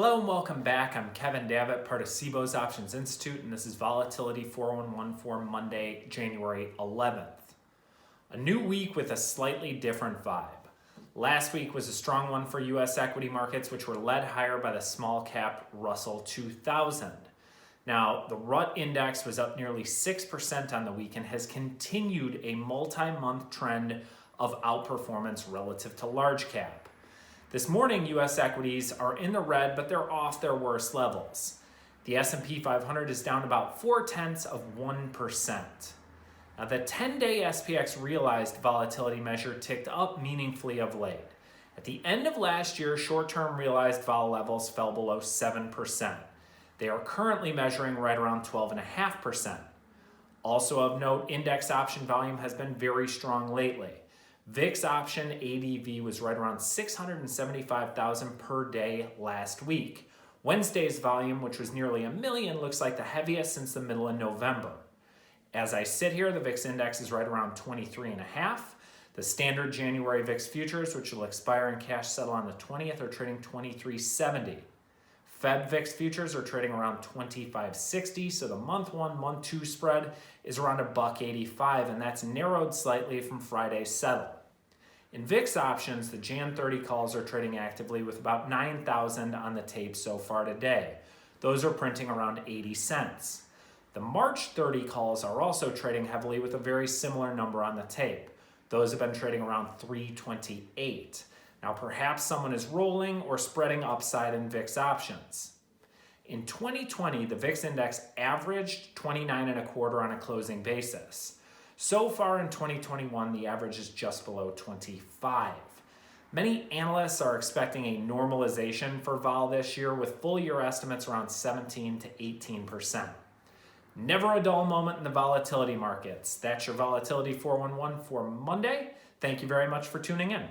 Hello and welcome back. I'm Kevin Davitt, part of SIBO's Options Institute, and this is Volatility 411 for Monday, January 11th. A new week with a slightly different vibe. Last week was a strong one for U.S. equity markets, which were led higher by the small cap Russell 2000. Now, the RUT index was up nearly 6% on the week and has continued a multi-month trend of outperformance relative to large cap. This morning, U.S. equities are in the red, but they're off their worst levels. The S&P 500 is down about 0.4%. Now, the 10-day SPX realized volatility measure ticked up meaningfully of late. At the end of last year, short-term realized vol levels fell below 7%. They are currently measuring right around 12.5%. Also of note, index option volume has been very strong lately. VIX option ADV was right around 675,000 per day last week. Wednesday's volume, which was nearly 1 million, looks like the heaviest since the middle of November. As I sit here, the VIX index is right around 23.5. The standard January VIX futures, which will expire and cash settle on the 20th, are trading 23.70. Feb VIX futures are trading around 25.60, so the month one, month two spread is around $1.85, and that's narrowed slightly from Friday's settle. In VIX options, the Jan 30 calls are trading actively with about 9,000 on the tape so far today. Those are printing around 80 cents. The March 30 calls are also trading heavily with a very similar number on the tape. Those have been trading around 328. Now, perhaps someone is rolling or spreading upside in VIX options. In 2020, the VIX index averaged 29.25 on a closing basis. So far in 2021, the average is just below 25. Many analysts are expecting a normalization for vol this year, with full year estimates around 17 to 18%. Never a dull moment in the volatility markets. That's your Volatility 411 for Monday. Thank you very much for tuning in.